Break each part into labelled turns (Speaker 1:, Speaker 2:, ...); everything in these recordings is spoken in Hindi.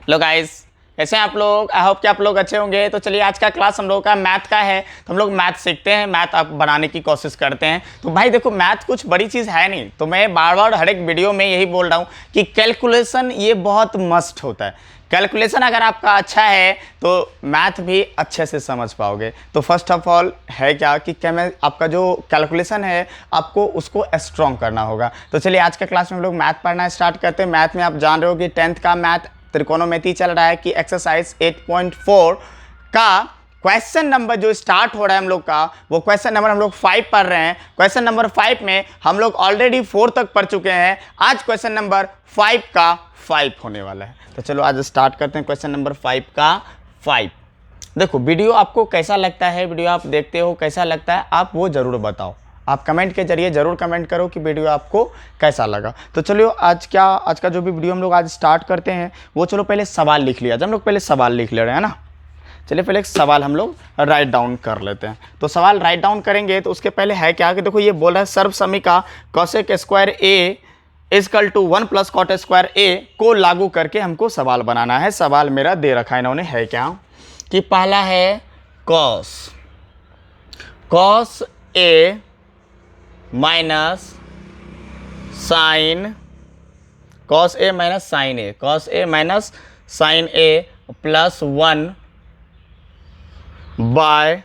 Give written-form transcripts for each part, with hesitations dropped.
Speaker 1: हेलो गाइस, कैसे हैं आप लोग। आई होप कि आप लोग अच्छे होंगे। तो चलिए आज का क्लास हम लोगों का मैथ का है। तो हम लोग मैथ सीखते हैं, मैथ आप बनाने की कोशिश करते हैं। तो भाई देखो, मैथ कुछ बड़ी चीज़ है नहीं। तो मैं बार बार हर एक वीडियो में यही बोल रहा हूँ कि कैलकुलेशन ये बहुत मस्ट होता है। कैलकुलेशन अगर आपका अच्छा है तो मैथ भी अच्छे से समझ पाओगे। तो फर्स्ट ऑफ ऑल है क्या कि आपका जो कैलकुलेशन है आपको उसको स्ट्रॉन्ग करना होगा। तो चलिए आज का क्लास में हम लोग मैथ पढ़ना स्टार्ट करते हैं। मैथ में आप जान रहे हो कि 10th का मैथ त्रिकोणमिति चल रहा है कि एक्सरसाइज 8.4 का क्वेश्चन नंबर जो स्टार्ट हो रहा है हम लोग का, वो क्वेश्चन नंबर हम लोग 5 पढ़ रहे हैं। क्वेश्चन नंबर 5 में हम लोग ऑलरेडी 4 तक पढ़ चुके हैं। आज क्वेश्चन नंबर 5 का 5 होने वाला है। तो चलो आज स्टार्ट करते हैं क्वेश्चन नंबर 5 का 5। देखो वीडियो आपको कैसा लगता है, वीडियो आप देखते हो कैसा लगता है, आप वो ज़रूर बताओ। आप कमेंट के जरिए ज़रूर कमेंट करो कि वीडियो आपको कैसा लगा। तो चलो आज का जो भी वीडियो हम लोग आज स्टार्ट करते हैं वो चलो पहले सवाल लिख लिया। हम लोग पहले सवाल लिख ले रहे हैं ना। चलिए पहले एक सवाल हम लोग राइट डाउन कर लेते हैं। तो सवाल राइट डाउन करेंगे तो उसके पहले है क्या कि देखो ये बोल रहा है सर्वसमीका cosec square A equal to 1 plus cot square A को लागू करके हमको सवाल बनाना है। सवाल मेरा दे रखा है इन्होंने, है क्या कि पहला है cos A minus sine cos A minus sine A plus 1 by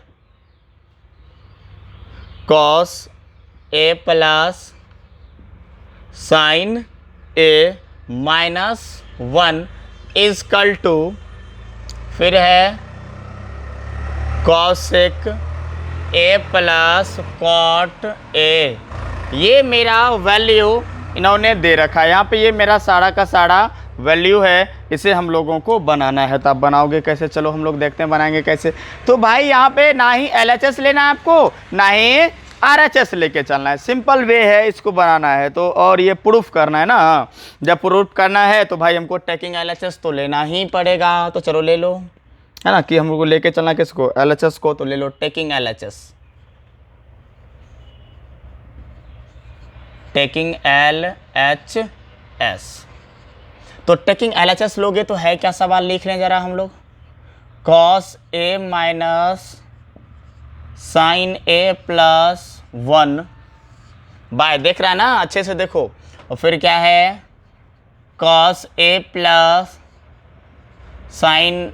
Speaker 1: cos A plus sine A minus 1 equal to, फिर है cosec A plus cot A. ये मेरा वैल्यू इन्होंने दे रखा है यहाँ पे। ये मेरा सारा का सारा वैल्यू है, इसे हम लोगों को बनाना है। तो आप बनाओगे कैसे, चलो हम लोग देखते हैं बनाएंगे कैसे। तो भाई यहाँ पे ना ही LHS लेना है आपको, ना ही RHS लेके चलना है। सिंपल वे है इसको बनाना है। तो और ये प्रूफ करना है ना। जब प्रूफ करना है तो भाई हमको टेकिंग LHS तो लेना ही पड़ेगा। तो चलो ले लो, है ना, कि हम लोग को लेके चलना किसको, LHS को। तो ले लो टेकिंग LHS, टेकिंग LHS। तो टेकिंग LHS लोगे तो है क्या, सवाल लिख लें जरा हम लोग। Cos A minus sine A plus 1 bye, देख रहा है ना अच्छे से देखो। और फिर क्या है cos A plus sine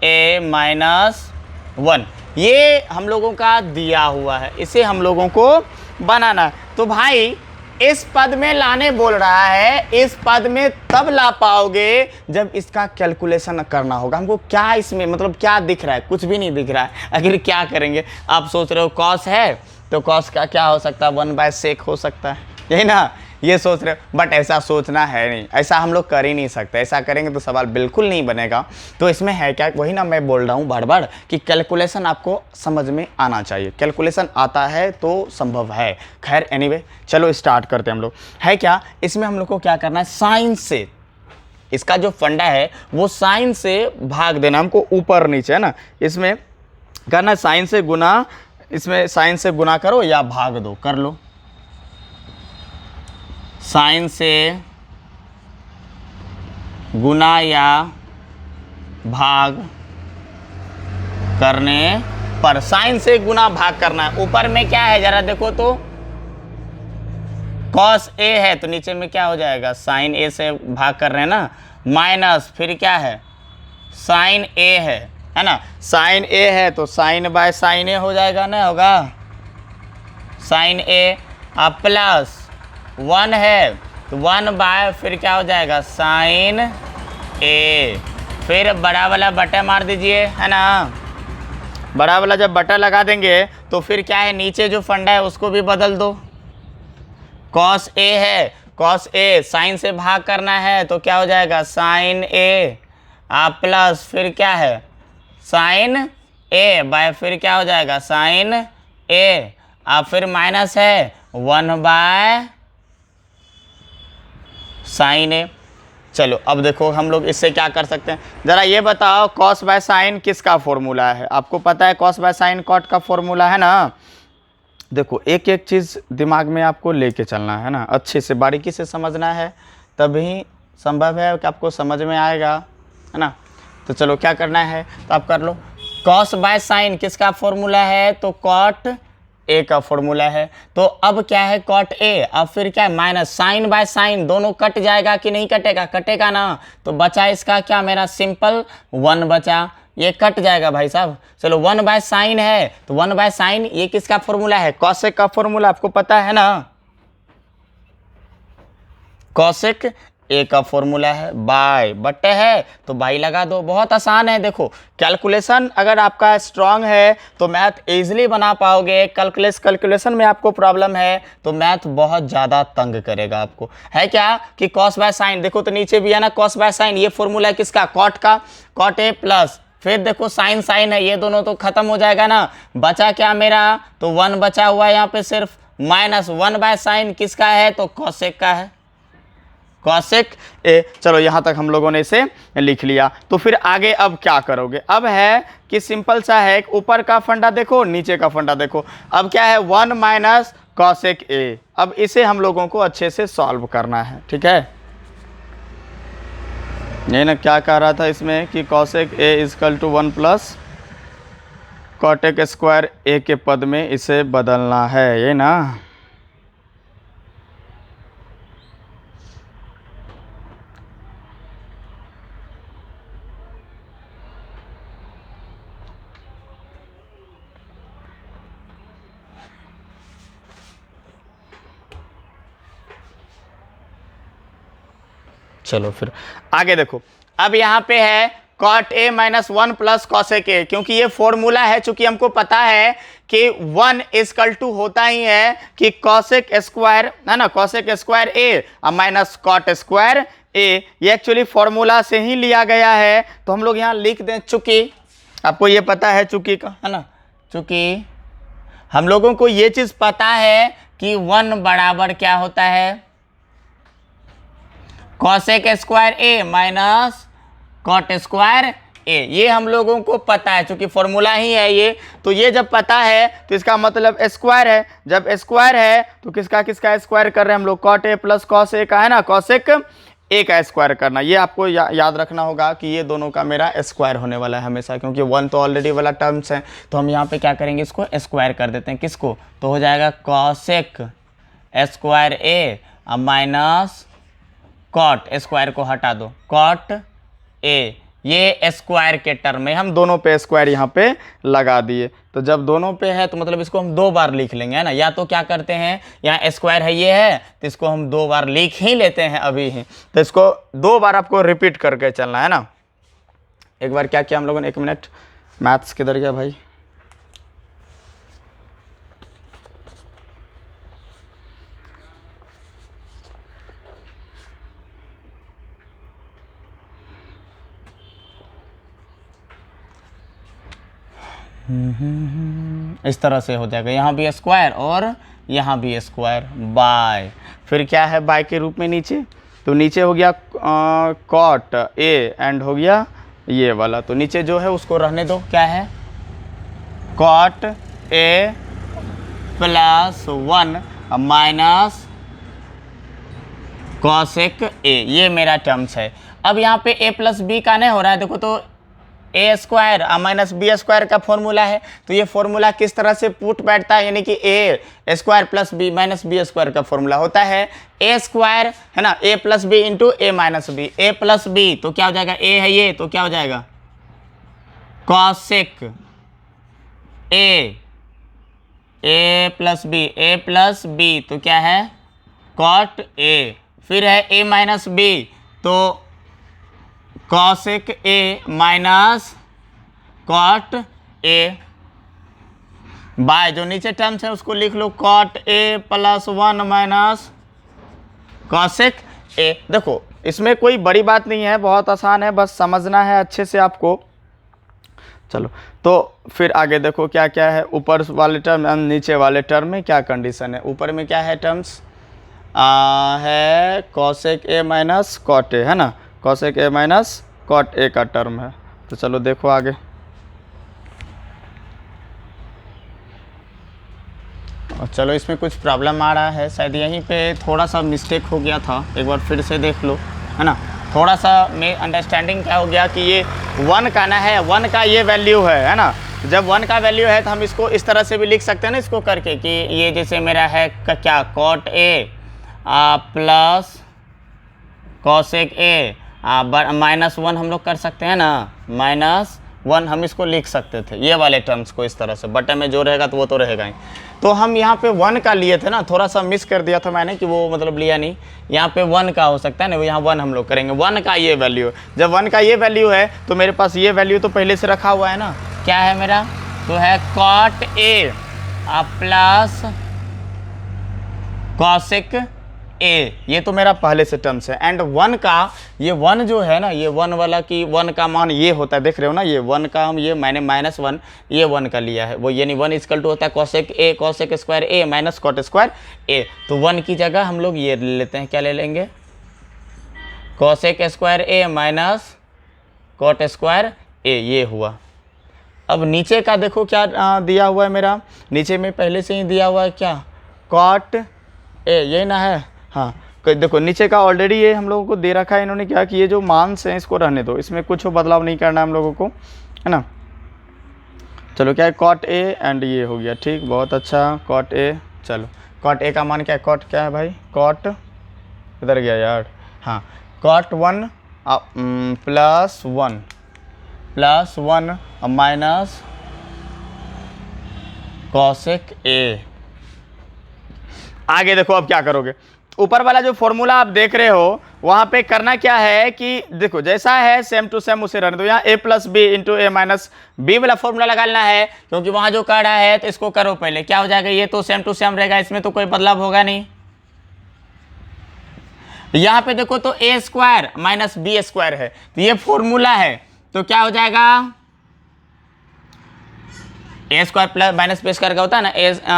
Speaker 1: A minus 1। ये हम लोगों का दिया हुआ है, इसे हम लोगों को बनाना है। तो भाई इस पद में लाने बोल रहा है। इस पद में तब ला पाओगे जब इसका कैलकुलेशन करना होगा हमको। क्या इसमें मतलब क्या दिख रहा है, कुछ भी नहीं दिख रहा है। अगर क्या करेंगे, आप सोच रहे हो कॉस है तो कॉस का क्या हो सकता है, 1/sec हो सकता है, यही ना, ये सोच रहे हो। बट ऐसा सोचना है नहीं, ऐसा हम लोग कर ही नहीं सकते। ऐसा करेंगे तो सवाल बिल्कुल नहीं बनेगा। तो इसमें है क्या, वही ना मैं बोल रहा हूँ बार बार कि कैलकुलेशन आपको समझ में आना चाहिए। कैलकुलेशन आता है तो संभव है। खैर एनीवे चलो स्टार्ट करते हैं हम लोग। है क्या, इसमें हम लोग को क्या करना है, साइन से, इसका जो फंडा है वो साइन से भाग देना हमको, ऊपर नीचे, है ना। इसमें करना साइन से गुना, इसमें साइन से गुना करो या भाग दो, कर लो। साइन से गुना या भाग करने पर, साइन से गुना भाग करना है। ऊपर में क्या है जरा देखो तो, कॉस ए है तो नीचे में क्या हो जाएगा, साइन ए से भाग कर रहे हैं ना, माइनस फिर क्या है साइन ए है ना। साइन ए है तो साइन बाय साइन ए हो जाएगा ना, होगा साइन ए। अब प्लस 1 है तो 1 बाय फिर क्या हो जाएगा साइन ए। फिर बड़ा वाला बटा मार दीजिए, है ना। बड़ा वाला जब बटा लगा देंगे तो फिर क्या है, नीचे जो फंडा है उसको भी बदल दो। कॉस ए है, कॉस ए साइन से भाग करना है तो क्या हो जाएगा साइन ए, आप प्लस फिर क्या है साइन ए बाय फिर क्या हो जाएगा साइन ए, आप फिर माइनस है 1 बाय साइन ए। चलो अब देखो हम लोग इससे क्या कर सकते हैं, ज़रा ये बताओ कॉस बाय साइन किसका फॉर्मूला है। आपको पता है कॉस बाय साइन कॉट का फॉर्मूला, है ना। देखो एक एक चीज़ दिमाग में आपको लेके चलना है ना, अच्छे से बारीकी से समझना है, तभी संभव है कि आपको समझ में आएगा। है ना। तो चलो क्या करना है तो आप कर लो। कॉस बाय साइन किसका फॉर्मूला है, तो कॉट ए का फॉर्मूला है। तो अब क्या है कॉट ए, अब फिर क्या है माइनस साइन बाय साइन, दोनों कट जाएगा कि नहीं कटेगा, कटेगा ना। तो बचा इसका क्या मेरा सिंपल 1 बचा, ये कट जाएगा भाई साहब। चलो 1 बाय साइन है तो 1 बाय साइन ये किसका फॉर्मूला है, कॉसेक का फॉर्मूला, आपको पता है ना, कॉसेक ए का फॉर्मूला है, बाय बट्टे है तो बाई लगा दो। बहुत आसान है, देखो कैलकुलेशन अगर आपका स्ट्रांग है तो मैथ इजीली बना पाओगे। कैलकुलेशन में आपको प्रॉब्लम है तो मैथ बहुत ज़्यादा तंग करेगा आपको। है क्या कि कॉस बाय साइन, देखो तो नीचे भी है ना कॉस बाय साइन, ये फॉर्मूला है किसका, कॉट का, कॉट ए प्लस फिर देखो साइन साइन है, ये दोनों तो खत्म हो जाएगा ना। बचा क्या मेरा, तो 1 बचा हुआ है यहाँ पे सिर्फ, माइनस 1 बाय साइन किसका है, तो कॉसेक का है, कॉसेक ए। चलो यहाँ तक हम लोगों ने इसे लिख लिया। तो फिर आगे अब क्या करोगे, अब है कि सिंपल सा है, ऊपर का फंडा देखो नीचे का फंडा देखो। अब क्या है 1 माइनस कॉसेक ए, अब इसे हम लोगों को अच्छे से सॉल्व करना है, ठीक है। ये ना क्या कह रहा था इसमें कि cosec A equal to 1 plus cot square A के पद में इसे बदलना है, ये ना। चलो फिर आगे देखो, अब यहाँ पे है cot A minus 1 plus cosec A, क्योंकि ये फॉर्मूला है, चूंकि हमको पता है कि 1 इजकल टू होता ही है कि कॉसेक स्क्वायर, है ना, कॉसेक स्क्वायर ए माइनस कॉट स्क्वायर ए, ये एक्चुअली फॉर्मूला से ही लिया गया है। तो हम लोग यहाँ लिख दें चूंकि, आपको ये पता है चूंकि का, है ना, चूंकि हम लोगों को ये चीज़ पता है कि 1 बराबर क्या होता है, कॉसेक स्क्वायर ए माइनस कॉट स्क्वायर ए, ये हम लोगों को पता है चूंकि फॉर्मूला ही है ये। तो ये जब पता है तो इसका मतलब स्क्वायर है, जब स्क्वायर है तो किसका किसका स्क्वायर कर रहे हैं हम लोग, cot A plus cos A का, है ना, कॉसेक ए का स्क्वायर करना। ये आपको याद रखना होगा कि ये दोनों का मेरा स्क्वायर होने वाला है हमेशा, क्योंकि 1 तो ऑलरेडी वाला टर्म्स है। तो हम यहाँ पे क्या करेंगे, इसको स्क्वायर कर देते हैं, किसको, तो हो जाएगा कॉसेक स्क्वायर ए माइनस कॉट स्क्वायर को हटा दो, कॉट ए, ये स्क्वायर के टर्म में हम दोनों पे स्क्वायर यहाँ पे लगा दिए। तो जब दोनों पे है तो मतलब इसको हम 2 बार लिख लेंगे, है ना। या तो क्या करते हैं, यहाँ स्क्वायर है ये है तो इसको हम 2 बार लिख ही लेते हैं अभी ही। तो इसको 2 बार आपको रिपीट करके चलना है ना। एक बार क्या किया हम लोगों ने, 1 मिनट, मैथ्स किधर गया भाई, इस तरह से हो जाएगा, यहाँ भी स्क्वायर और यहाँ भी स्क्वायर बाय, फिर क्या है बाय के रूप में नीचे, तो नीचे हो गया कॉट ए एंड हो गया ये वाला, तो नीचे जो है उसको रहने दो, क्या है cot A plus 1 minus cosec A, ये मेरा टर्म्स है। अब यहाँ पे ए प्लस बी का नहीं हो रहा है, देखो तो A square minus B square का फॉर्मूला है, तो ये फॉर्मूला किस तरह से पुट बैठता है, यानी कि A square plus B minus B square का फॉर्मूला होता है ए स्क्वायर, है ना, A plus B into A minus B, A plus B तो क्या हो जाएगा, ए है ये तो क्या हो जाएगा कॉसेक ए प्लस बी तो क्या है कॉट ए, फिर है ए माइनस बी तो cosec A minus cot A, by जो नीचे टर्म्स है उसको लिख लो cot A plus 1 minus cosec A. देखो इसमें कोई बड़ी बात नहीं है, बहुत आसान है, बस समझना है अच्छे से आपको। चलो तो फिर आगे देखो क्या क्या है, ऊपर वाले टर्म और नीचे वाले टर्म में क्या कंडीशन है। ऊपर में क्या है टर्म्स है cosec A minus cot A, है ना, cosec A minus cot A का टर्म है। तो चलो देखो आगे, और चलो इसमें कुछ प्रॉब्लम आ रहा है, शायद यहीं पे थोड़ा सा मिस्टेक हो गया था, एक बार फिर से देख लो, है ना। थोड़ा सा में अंडरस्टैंडिंग क्या हो गया कि ये 1 का ना है, 1 का ये वैल्यू है ना। जब 1 का वैल्यू है तो हम इसको इस तरह से भी लिख सकते हैं ना, इसको करके कि ये जैसे मेरा है क्या cot A plus cosec A -1 हम लोग कर सकते हैं ना, -1 हम इसको लिख सकते थे ये वाले टर्म्स को इस तरह से। बटे में जो रहेगा तो वो तो रहेगा ही। तो हम यहाँ पे 1 का लिए थे ना, थोड़ा सा मिस कर दिया था मैंने कि वो मतलब लिया नहीं। यहाँ पे 1 का हो सकता है ना, यहाँ 1 हम लोग करेंगे। 1 का ये वैल्यू है, जब 1 का ये वैल्यू है तो मेरे पास ये वैल्यू तो पहले से रखा हुआ है ना, क्या है मेरा, तो है cot A plus cosec A, ये तो मेरा पहले से टर्म्स है। एंड 1 का ये 1 जो है ना, ये 1 वाला की 1 का मान ये होता है, देख रहे हो ना, ये 1 का हम ये मैंने -1 ये 1 का लिया है, वो यानी 1 इक्वल टू होता है कॉसेक स्क्वायर ए माइनस कॉट स्क्वायर ए। तो 1 की जगह हम लोग ये ले लेते हैं, क्या ले लेंगे, कॉसेक स्क्वायर ए माइनस कॉट स्क्वायर ए, ये हुआ। अब नीचे का देखो क्या दिया हुआ है मेरा, नीचे में पहले से ही दिया हुआ है क्या, कॉट ए, ये ना है, हाँ देखो नीचे का ऑलरेडी ये हम लोगों को दे रखा है इन्होंने, क्या कि ये जो मानस हैं इसको रहने दो, इसमें कुछ बदलाव नहीं करना है हम लोगों को, है ना। चलो क्या है, कॉट ए एंड ये हो गया, ठीक, बहुत अच्छा, कॉट ए। चलो कॉट ए का मान क्या है, कॉट क्या है भाई, कॉट इधर गया यार, हाँ cot 1 plus 1 minus cosec A. आगे देखो अब क्या करोगे, ऊपर वाला जो फॉर्मूला आप देख रहे हो वहां पे करना क्या है कि देखो जैसा है सेम टू सेम उसे रहने दो। यहाँ a plus B into A minus B वाला फॉर्मूला लगाना है, क्योंकि वहां जो कर रहा है तो इसको करो पहले, क्या हो जाएगा, ये तो सेम टू सेम रहेगा, इसमें तो कोई बदलाव होगा नहीं। यहाँ पे देखो तो A square minus B square है, तो ये फॉर्मूला है, तो क्या हो जाएगा, A square plus minus B square का होता है ना,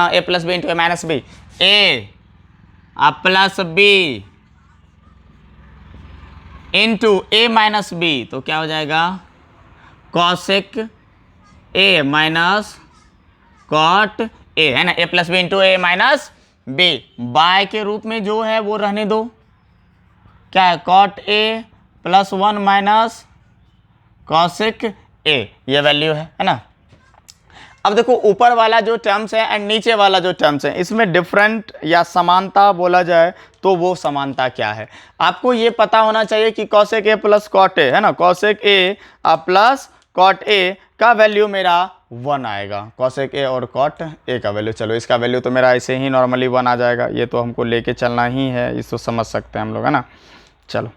Speaker 1: A plus B into A minus B, A plus B into A minus B, तो क्या हो जाएगा, cosec A minus cot A, है ना, A plus B into A minus B, by के रूप में जो है वो रहने दो, क्या है, cot A plus 1 minus cosec A, ये वैल्यू है ना। अब देखो ऊपर वाला जो टर्म्स है एंड नीचे वाला जो टर्म्स है, इसमें डिफरेंट या समानता बोला जाए तो वो समानता क्या है, आपको ये पता होना चाहिए कि cosec A plus cot A, है ना, cosec A plus cot A का वैल्यू मेरा 1 आएगा, कॉसेक ए और कॉट ए का वैल्यू। चलो इसका वैल्यू तो मेरा ऐसे ही नॉर्मली 1 आ जाएगा, ये तो हमको लेके चलना ही है, इसको समझ सकते हैं हम लोग, है ना। चलो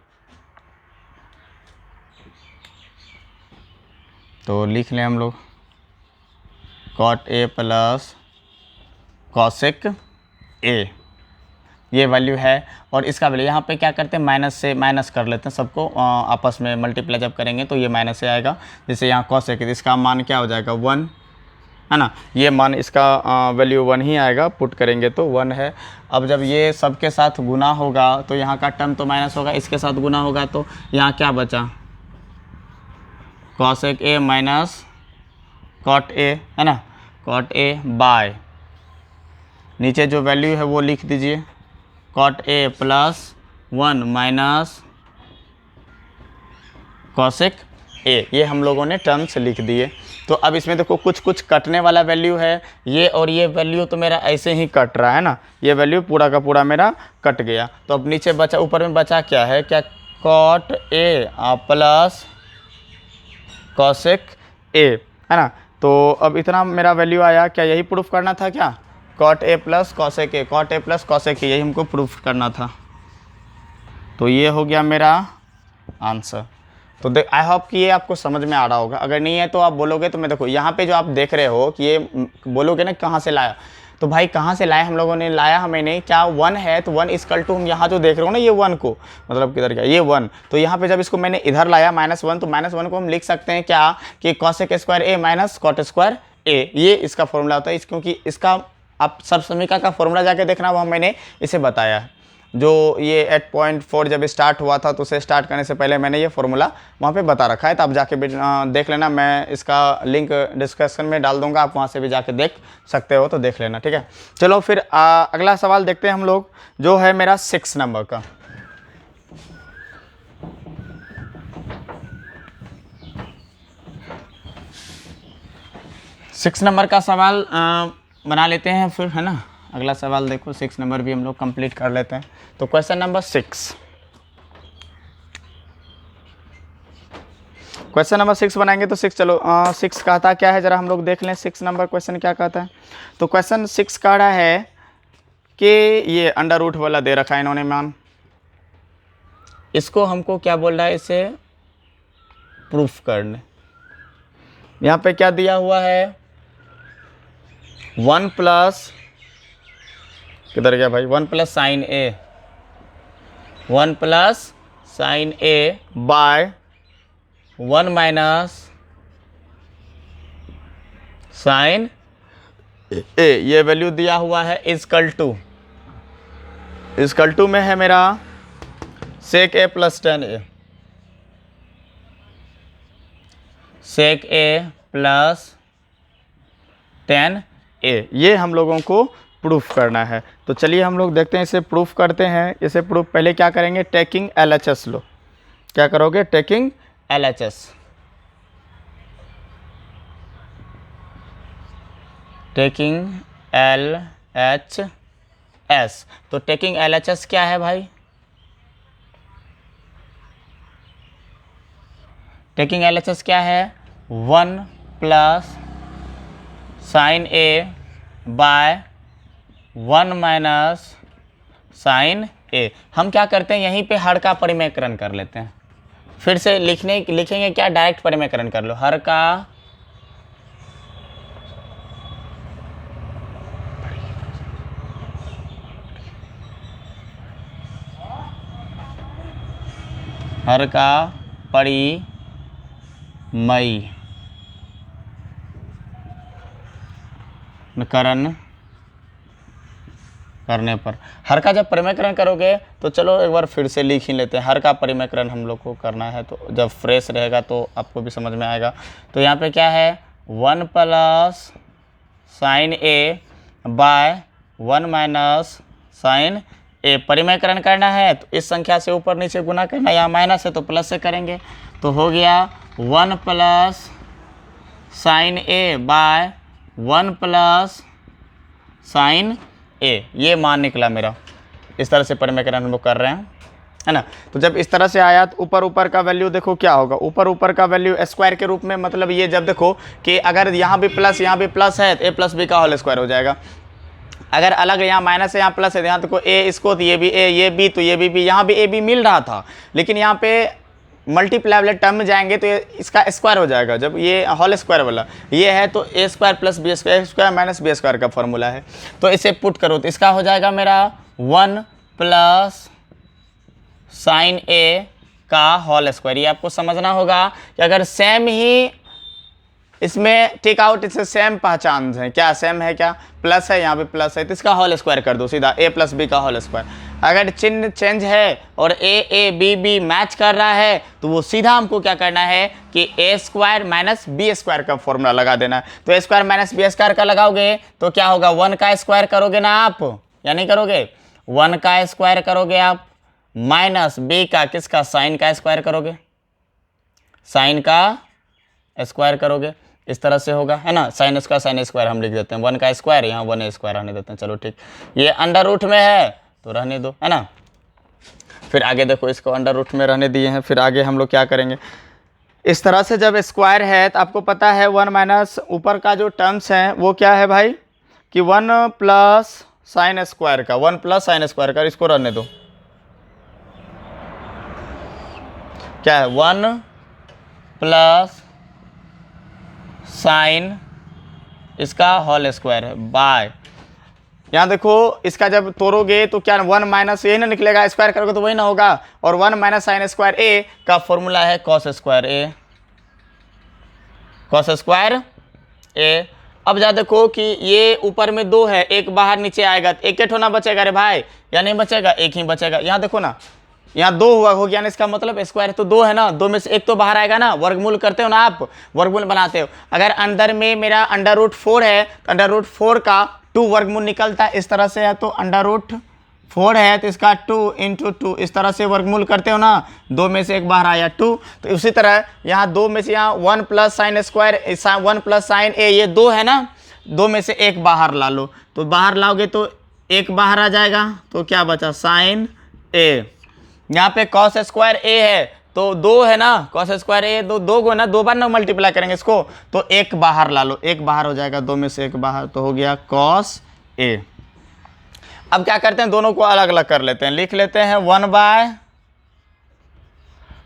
Speaker 1: तो लिख लें हम लोग, cot A plus cosec A, ये वैल्यू है, और इसका वैल्यू यहाँ पे क्या करते हैं, माइनस से माइनस कर लेते हैं सबको, आपस में मल्टीप्लाई जब करेंगे तो ये माइनस से आएगा। जैसे यहाँ कॉसेक है, इसका मान क्या हो जाएगा, 1, है ना, ये मान इसका वैल्यू 1 ही आएगा, पुट करेंगे तो 1 है। अब जब ये सबके साथ गुना होगा तो यहाँ का टर्म तो माइनस होगा, इसके साथ गुना होगा तो यहाँ क्या बचा, cosec A minus cot A, है ना, कॉट ए बाय, नीचे जो वैल्यू है वो लिख दीजिए, cot A plus 1 minus cosec A, ये हम लोगों ने टर्म्स लिख दिए। तो अब इसमें देखो कुछ कुछ कटने वाला वैल्यू है, ये और ये वैल्यू तो मेरा ऐसे ही कट रहा है ना, ये वैल्यू पूरा का पूरा मेरा कट गया। तो अब नीचे बचा, ऊपर में बचा क्या है, क्या, cot A plus cosec A, है ना। तो अब इतना मेरा वैल्यू आया, क्या यही प्रूफ करना था क्या, cot A plus cosec A, cot A plus cosec A, यही हमको प्रूफ करना था। तो ये हो गया मेरा आंसर। तो देख, आई होप कि ये आपको समझ में आ रहा होगा, अगर नहीं है तो आप बोलोगे तो मैं देखो यहाँ पे जो आप देख रहे हो कि ये बोलोगे ना कहाँ से लाया, तो भाई कहाँ से लाया, हम लोगों ने लाया, हमें नहीं, क्या 1 है तो 1 इक्वल टू, हम यहाँ जो देख रहे हो ना ये 1 को, मतलब किधर गया ये 1, तो यहाँ पे जब इसको मैंने इधर लाया -1, तो -1 को हम लिख सकते हैं क्या कि कॉसेक स्क्वायर ए माइनस कॉट स्क्वायर ए, ये इसका फॉर्मूला होता है। क्योंकि इसका आप सब समीकरण का फॉर्मूला जाके देखना, वो मैंने इसे बताया है, जो ये 8.4 जब स्टार्ट हुआ था तो उसे स्टार्ट करने से पहले मैंने ये फॉर्मूला वहाँ पे बता रखा है, तो आप जाके देख लेना, मैं इसका लिंक डिस्क्रिप्शन में डाल दूंगा, आप वहाँ से भी जाके देख सकते हो, तो देख लेना, ठीक है। चलो फिर अगला सवाल देखते हैं हम लोग, जो है मेरा 6 नंबर का। 6 नंबर का सवाल बना लेते हैं फिर, है ना। अगला सवाल देखो, 6 नंबर भी हम लोग कंप्लीट कर लेते हैं। तो क्वेश्चन नंबर 6, क्वेश्चन नंबर 6 बनाएंगे। तो 6 चलो 6 कहता क्या है जरा हम लोग देख लें। 6 नंबर क्वेश्चन क्या कहता है। तो क्वेश्चन 6 कह रहा है कि ये अंडर रूट वाला दे रखा है इन्होंने मान, इसको हमको क्या बोल रहा है, इसे प्रूफ करने। यहाँ पे क्या दिया हुआ है, 1 प्लस, किधर गया भाई, 1 plus sine A, 1 plus sine A bye 1 minus sine A, ये वैल्यू दिया हुआ है इजकल टू में है मेरा सेक ए प्लस टेन ए, सेक ए प्लस 10 ए, ये हम लोगों को प्रूफ करना है। तो चलिए हम लोग देखते हैं, इसे प्रूफ करते हैं। इसे प्रूफ पहले क्या करेंगे, टेकिंग LHS लो। क्या करोगे, टेकिंग LHS, टेकिंग LHS। तो टेकिंग LHS क्या है भाई, टेकिंग LHS क्या है, 1 प्लस साइन ए बाय 1 माइनस साइन ए। हम क्या करते हैं, यहीं पे हर का परिमेयकरण कर लेते हैं। फिर से लिखेंगे क्या, डायरेक्ट परिमेयकरण कर लो। हर का परिमेयकरण करने पर, हर का जब परिमेयकरण करोगे तो चलो एक बार फिर से लिख ही लेते हैं। हर का परिमेयकरण हम लोग को करना है, तो जब फ्रेश रहेगा तो आपको भी समझ में आएगा। तो यहाँ पे क्या है, 1 प्लस साइन ए बाय 1 माइनस साइन ए, परिमेयकरण करना है तो इस संख्या से ऊपर नीचे गुना करना, यहाँ माइनस है तो प्लस से करेंगे। तो हो गया 1 plus sine A bye 1 plus sine A, ये मान निकला मेरा। इस तरह से परिमेयकरण हम लोग कर रहे हैं, है ना। तो जब इस तरह से आया तो ऊपर का वैल्यू देखो क्या होगा, ऊपर का वैल्यू स्क्वायर के रूप में, मतलब ये जब देखो कि अगर यहाँ भी प्लस है तो a प्लस बी का होल स्क्वायर हो जाएगा। अगर अलग यहाँ माइनस है यहाँ प्लस है, यहाँ देखो a इसको तो ये भी a, ये b तो ये भी यहाँ भी a b मिल रहा था, लेकिन यहाँ पे मल्टीप्लाई वाले टर्म में जाएंगे तो ये इसका स्क्वायर हो जाएगा। जब ये होल स्क्वायर वाला ये है तो a square plus B square minus B square का फॉर्मूला है। तो इसे पुट करो तो इसका हो जाएगा मेरा 1 प्लस साइन ए का होल स्क्वायर। ये आपको समझना होगा कि अगर सेम ही इसमें टेक आउट, इससे सेम पहचान है, क्या सेम है, क्या प्लस है, यहाँ पे प्लस है तो इसका होल स्क्वायर कर दो सीधा, a प्लस बी का होल स्क्वायर। अगर चिन्ह चेंज है और a b मैच कर रहा है तो वो सीधा हमको क्या करना है कि a square minus B square का फॉर्मूला लगा देना है। तो a square minus B square का लगाओगे तो क्या होगा, 1 का स्क्वायर करोगे ना आप, या नहीं करोगे, 1 का स्क्वायर करोगे आप माइनस b का, किसका, साइन का स्क्वायर करोगे, साइन का स्क्वायर करोगे, इस तरह से होगा, है ना। साइन स्क्वायर हम लिख देते हैं, 1 का स्क्वायर यहाँ 1 स्क्वायर रहने देते हैं। चलो ठीक, ये अंडर रूट में है तो रहने दो, है ना। फिर आगे देखो, इसको अंडर रूट में रहने दिए हैं। फिर आगे हम लोग क्या करेंगे, इस तरह से जब स्क्वायर है तो आपको पता है 1 माइनस ऊपर का जो टर्म्स हैं वो क्या है भाई कि 1 प्लस साइन स्क्वायर का, 1 प्लस साइन स्क्वायर का, इसको रहने दो, क्या है 1 प्लस साइन इसका होल स्क्वायर है बाय, यहाँ देखो इसका जब तोड़ोगे तो क्या 1 माइनस यही ना निकलेगा, स्क्वायर करोगे तो वही ना होगा। और 1 माइनस साइन स्क्वायर ए का फॉर्मूला है कॉस स्क्वायर ए, कॉस स्क्वायर ए। अब जा देखो कि ये ऊपर में 2 है, एक बाहर नीचे आएगा तो एक होना बचेगा रे भाई, या नहीं बचेगा, एक ही बचेगा। यहाँ देखो ना, यहाँ 2 हुआ हो गया ना, इसका मतलब स्क्वायर तो 2 है ना, 2 में से एक तो बाहर आएगा ना, वर्गमूल करते हो ना आप, वर्गमूल बनाते हो। अगर अंदर में मेरा अंडर रूट 4 है तो अंडर रूट 4 का 2 वर्गमूल निकलता है, इस तरह से है तो अंडर रूट 4 है तो इसका 2 इंटू 2 इस तरह से वर्गमूल करते हो ना, 2 में से एक बाहर आया 2। तो उसी तरह यहाँ 2 में से यहाँ 1 plus sine square 1 plus sine A, ये 2 है ना, 2 में से एक बाहर ला लो, तो बाहर लाओगे तो एक बाहर आ जाएगा, तो क्या बचा साइन ए। यहाँ पे कॉस स्क्वायर ए है तो 2 है ना, कॉस स्क्वायर ए दो गो ना, 2 बार ना मल्टीप्लाई करेंगे इसको, तो एक बाहर ला लो, एक बाहर हो जाएगा, 2 में से एक बाहर, तो हो गया कॉस ए। अब क्या करते हैं, दोनों को अलग अलग कर लेते हैं, लिख लेते हैं 1 by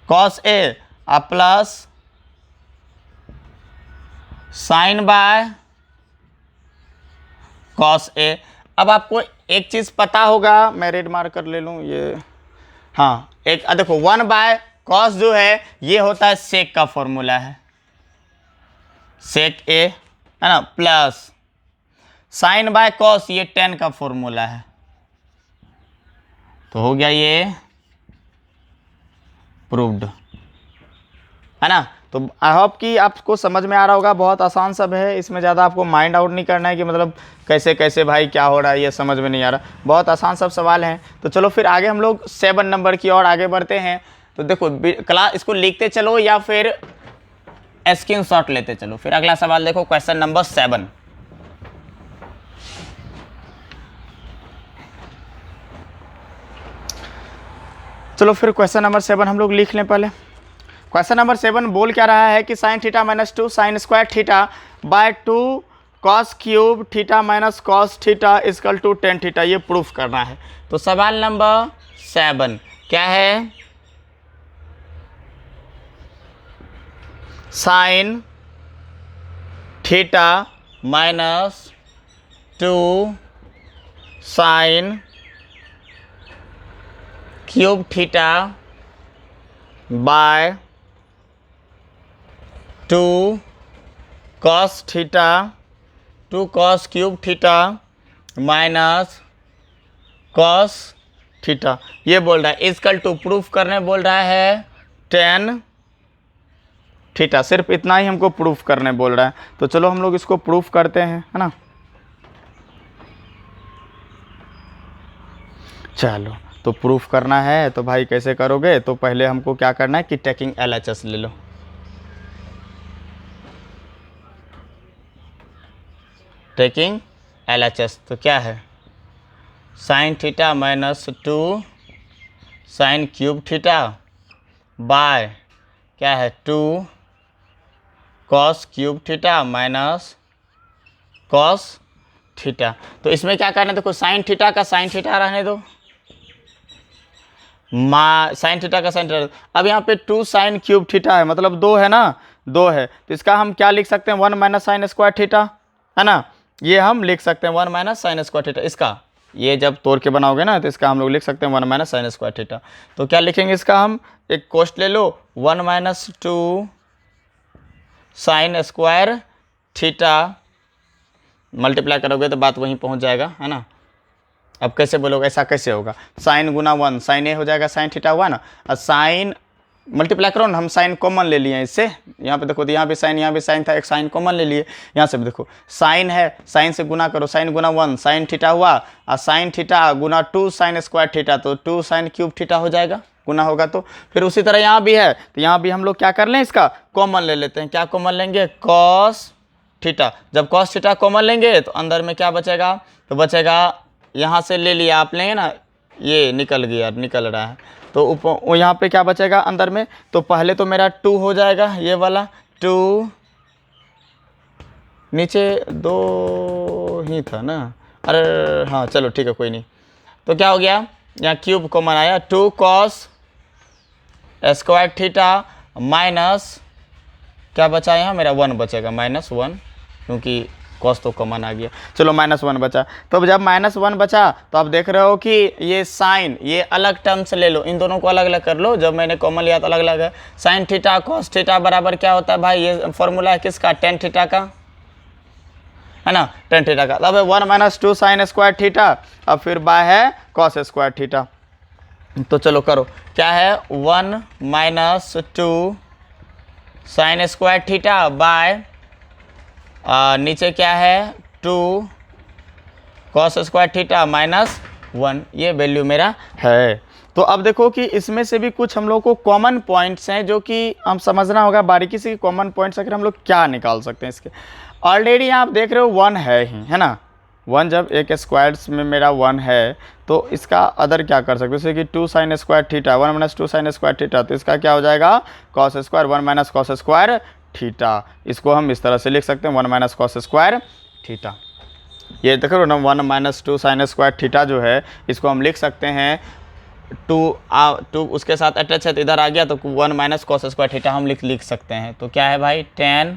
Speaker 1: cos A plus sine by cos A. अब आपको एक चीज पता होगा, मैं रेड मार्कर ले लूं ये, हाँ एक देखो 1 बाय कॉस जो है ये होता है सेक का फॉर्मूला है, सेक ए है ना, प्लस साइन बाय कॉस ये tan का फॉर्मूला है, तो हो गया ये प्रूव्ड है ना। तो आई होप कि आपको समझ में आ रहा होगा, बहुत आसान सब है, इसमें ज़्यादा आपको माइंड आउट नहीं करना है कि मतलब कैसे कैसे भाई क्या हो रहा है, ये समझ में नहीं आ रहा, बहुत आसान सब सवाल हैं। तो चलो फिर आगे हम लोग 7 नंबर की ओर आगे बढ़ते हैं। तो देखो क्लास इसको लिखते चलो या फिर स्क्रीनशॉट लेते चलो। फिर अगला सवाल देखो, क्वेश्चन नंबर 7। चलो फिर क्वेश्चन नंबर 7 हम लोग लिख लें पहले। क्वेश्चन नंबर 7 बोल क्या रहा है कि sine theta minus 2 sine square theta by 2 cos cube theta minus cos theta equal to ten theta, ये प्रूफ करना है। तो सवाल नंबर 7 क्या है, sine theta minus 2 sine cube theta by 2 cos theta 2 cos cube theta minus cos theta, ये बोल रहा है इक्वल टू, प्रूफ करने बोल रहा है टेन थीटा, सिर्फ इतना ही हमको प्रूफ करने बोल रहा है। तो चलो हम लोग इसको प्रूफ करते हैं, है ना। चलो तो प्रूफ करना है तो भाई कैसे करोगे, तो पहले हमको क्या करना है कि टेकिंग LHS ले लो, टेकिंग LHS। तो क्या है sine theta minus 2 sine cube theta bye क्या है 2 cos cube theta minus cos theta. तो इसमें क्या करना है, देखो साइन थीटा का साइन थीटा रहने दो, साइन थीटा का साइन थीटा। अब यहाँ पे 2 साइन क्यूब थीटा है, मतलब 2 है ना, 2 है, तो इसका हम क्या लिख सकते हैं 1 माइनस साइन स्क्वायर थीटा, है ना, ये हम लिख सकते हैं 1 माइनस साइन स्क्वायर थीटा। इसका ये जब तोड़ के बनाओगे ना तो इसका हम लोग लिख सकते हैं 1 माइनस साइन स्क्वायर थीटा। तो क्या लिखेंगे इसका, हम एक कोष्ट ले लो 1 minus 2 sine square theta, multiply करोगे तो बात वहीं पहुंच जाएगा, है ना। अब कैसे बोलोगे, ऐसा कैसे होगा, साइन गुना 1 साइन ए हो जाएगा साइन थीटा 1, और साइन मल्टीप्लाई करो ना, हम साइन कॉमन ले लिए इससे, यहाँ पे देखो तो यहाँ भी साइन था, एक साइन कॉमन ले लिए, यहाँ से भी देखो साइन है, साइन से गुना करो, साइन गुना 1 साइन थीटा हुआ, और साइन थीटा गुना 2 साइन स्क्वायर थीटा, तो 2 साइन क्यूब थीटा हो जाएगा, गुना होगा तो। फिर उसी तरह यहाँ भी है, तो यहाँ भी हम लोग क्या कर लें, इसका कॉमन ले लेते हैं। क्या कॉमन लेंगे, कॉस थीटा। जब कॉस थीटा कॉमन लेंगे तो अंदर में क्या बचेगा, तो बचेगा यहाँ से ले लिया आप, लेंगे ना, ये निकल गया, निकल रहा है, तो ऊपर यहाँ पे क्या बचेगा अंदर में, तो पहले तो मेरा 2 हो जाएगा, ये वाला 2, नीचे 2 ही था ना, अरे हाँ चलो ठीक है कोई नहीं। तो क्या हो गया, यहाँ क्यूब कॉमन आया, 2 कॉस स्क्वायर थीटा माइनस क्या बचा, यहाँ मेरा 1 बचेगा, -1, क्योंकि कॉस तो कॉमन आ गया, चलो -1 बचा। तो अब जब -1 बचा तो आप देख रहे हो कि ये साइन, ये अलग टर्म से ले लो, इन दोनों को अलग अलग कर लो, जब मैंने कॉमन लिया तो अलग अलग है। साइन थीटा कॉस थीटा बराबर क्या होता है भाई, ये फॉर्मूला है किसका, टेन थीटा का, है ना, टेन थीटा का। अब 1 माइनस 2 साइन स्क्वायर थीटा, अब फिर बाय है कॉस स्क्वायर थीटा। तो चलो करो, क्या है 1 minus 2 sine square theta bye नीचे क्या है 2 कॉस स्क्वायर थीटा माइनस 1 ये वैल्यू मेरा है। तो अब देखो कि इसमें से भी कुछ हम लोग को कॉमन पॉइंट्स हैं जो कि हम समझना होगा बारीकी से, कॉमन पॉइंट्स अगर हम लोग क्या निकाल सकते हैं इसके। ऑलरेडी यहाँ आप देख रहे हो 1 है ही, है ना। 1 जब एक स्क्वायर्स में मेरा 1 है तो इसका अदर क्या कर सकते हो, जैसे कि 2 sin square theta, 1 minus 2 sin square theta, तो इसका क्या हो जाएगा cos square 1 minus cos square theta. इसको हम इस तरह से लिख सकते हैं 1 माइनस कॉस स्क्वायर थीटा। ये देखो ना 1 माइनस 2 sin स्क्वायर थीटा जो है इसको हम लिख सकते हैं 2 उसके साथ अटैच है तो इधर आ गया तो 1 माइनस कॉस स्क्वायर थीटा हम लिख सकते हैं। तो क्या है भाई 10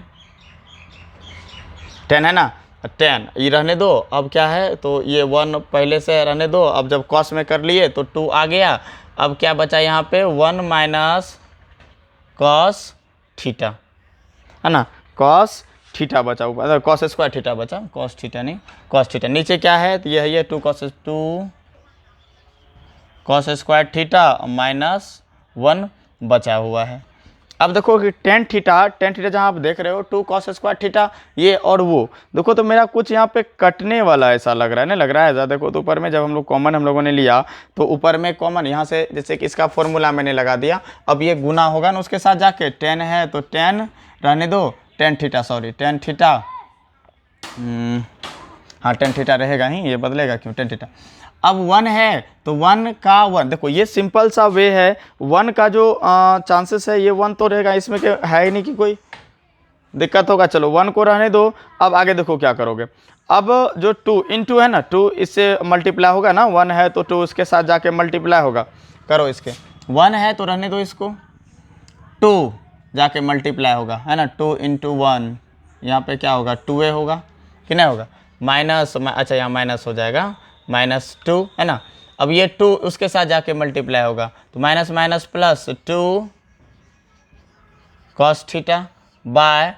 Speaker 1: है ना, 10 ये रहने दो। अब क्या है तो ये 1 पहले से रहने दो, अब जब कॉस में कर लिए तो 2 आ गया। अब क्या बचा यहाँ पे 1 माइनस कॉस थीटा, है ना, कॉस थीटा बचा, ऊपर कॉस स्क्वायर थीटा बचा, कॉस थीटा नहीं कॉस थीटा। नीचे क्या है तो ये है ये 2 कॉस स्क्वायर थीटा माइनस 1 बचा हुआ है। अब देखो कि टेन थीटा जहाँ आप देख रहे हो 2 कॉस स्क्वायर थीटा ये और वो देखो तो मेरा कुछ यहाँ पे कटने वाला ऐसा लग रहा है ना, लग रहा है ऐसा। देखो तो ऊपर में जब हम लोग कॉमन हम लोगों ने लिया तो ऊपर में कॉमन यहाँ से जैसे कि इसका फॉर्मूला मैंने लगा दिया, अब ये गुना होगा ना उसके साथ जाके 10 है तो 10 रहने दो, tan theta sorry tan theta, हाँ टेन थीटा रहेगा ही, ये बदलेगा क्यों, टेन थीटा। अब 1 है तो 1 का 1 देखो ये सिंपल सा वे है, 1 का जो चांसेस है ये 1 तो रहेगा, इसमें क्या है ही नहीं कि कोई दिक्कत होगा। चलो 1 को रहने दो। अब आगे देखो क्या करोगे, अब जो 2 इंटू है ना 2 इससे मल्टीप्लाई होगा ना, 1 है तो 2 उसके साथ जाके मल्टीप्लाई होगा, करो इसके 1 है तो रहने दो इसको, 2 जाके मल्टीप्लाई होगा, है ना, 2 इंटू 1 यहाँ पे क्या होगा 2a होगा कि नहीं होगा, माइनस अच्छा यहाँ माइनस हो जाएगा -2, है ना। अब ये 2 उसके साथ जाके मल्टीप्लाई होगा तो minus minus plus 2 cos theta by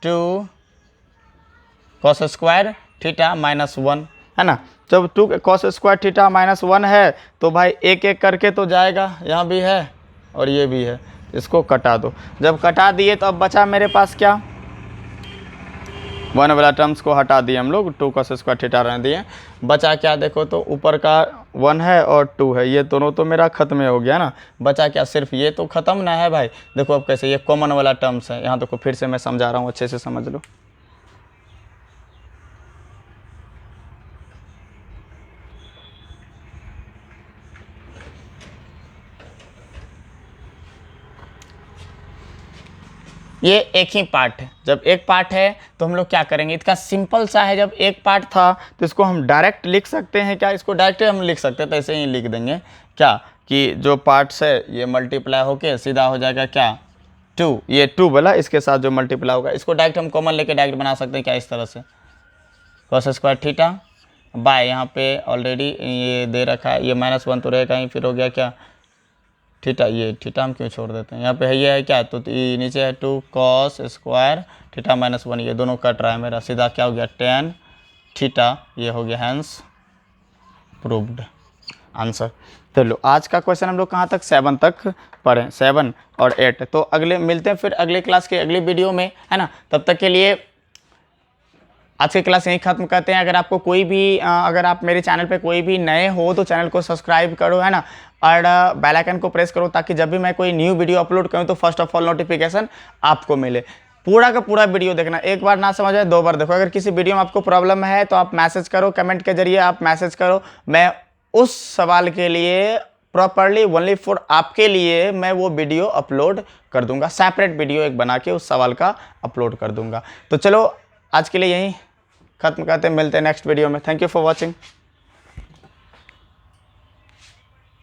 Speaker 1: 2 cos square theta -1, है ना। जब 2 कॉस स्क्वायर थीटा -1 है तो भाई एक एक करके तो जाएगा, यहाँ भी है और ये भी है, इसको कटा दो। जब कटा दिए तो अब बचा मेरे पास क्या, 1 वाला टर्म्स को हटा दिए हम लोग, 2 कॉस स्क्वायर थीटा रहने दिए, बचा क्या देखो तो ऊपर का 1 है और 2 है, ये दोनों तो मेरा खत्म हो गया ना, बचा क्या सिर्फ ये तो ख़त्म ना है भाई। देखो अब कैसे ये कॉमन वाला टर्म्स है, यहाँ देखो फिर से मैं समझा रहा हूँ, अच्छे से समझ लो। ये एक ही पार्ट है, जब एक पार्ट है तो हम लोग क्या करेंगे, इसका सिंपल सा है, जब एक पार्ट था तो इसको हम डायरेक्ट लिख सकते हैं क्या, इसको डायरेक्ट हम लिख सकते हैं, तो ऐसे ही लिख देंगे क्या कि जो पार्ट्स है ये मल्टीप्लाई होके सीधा हो जाएगा क्या 2, ये 2 वाला इसके साथ जो मल्टीप्लाई होगा इसको डायरेक्ट हम कॉमन लेके डायरेक्ट बना सकते हैं क्या, इस तरह से कॉस स्क्वायर थीटा बाय यहाँ पे ऑलरेडी ये दे रखा है, ये -1 तो रहेगा ही, फिर हो गया क्या थीटा, ये थीटा हम क्यों छोड़ देते हैं, यहाँ पे है ये है क्या, तो नीचे है 2 कॉस स्क्वायर थीटा -1, ये दोनों कट रहा है मेरा, सीधा क्या हो गया 10 थीटा, ये हो गया हैंस प्रूव्ड आंसर। तो लो आज का क्वेश्चन हम लोग कहाँ तक 7 तक पढ़ें, 7 और 8। तो अगले मिलते हैं फिर अगले क्लास के अगली वीडियो में, है ना। तब तक के लिए आज की क्लास यहीं ख़त्म करते हैं। अगर आपको कोई भी अगर आप मेरे चैनल पे कोई भी नए हो तो चैनल को सब्सक्राइब करो, है ना, और बेल आइकन को प्रेस करो ताकि जब भी मैं कोई न्यू वीडियो अपलोड करूँ तो फर्स्ट ऑफ ऑल नोटिफिकेशन आपको मिले। पूरा का पूरा वीडियो देखना, एक बार ना समझ आए 2 बार देखो। अगर किसी वीडियो में आपको प्रॉब्लम है तो आप मैसेज करो, कमेंट के जरिए आप मैसेज करो, मैं उस सवाल के लिए प्रॉपरली ओनली फॉर आपके लिए मैं वो वीडियो अपलोड कर दूंगा, सेपरेट वीडियो एक बना के उस सवाल का अपलोड कर दूंगा। तो चलो आज के लिए यहीं ख़त्म करते हैं, मिलते हैं नेक्स्ट वीडियो में। Thank you for watching.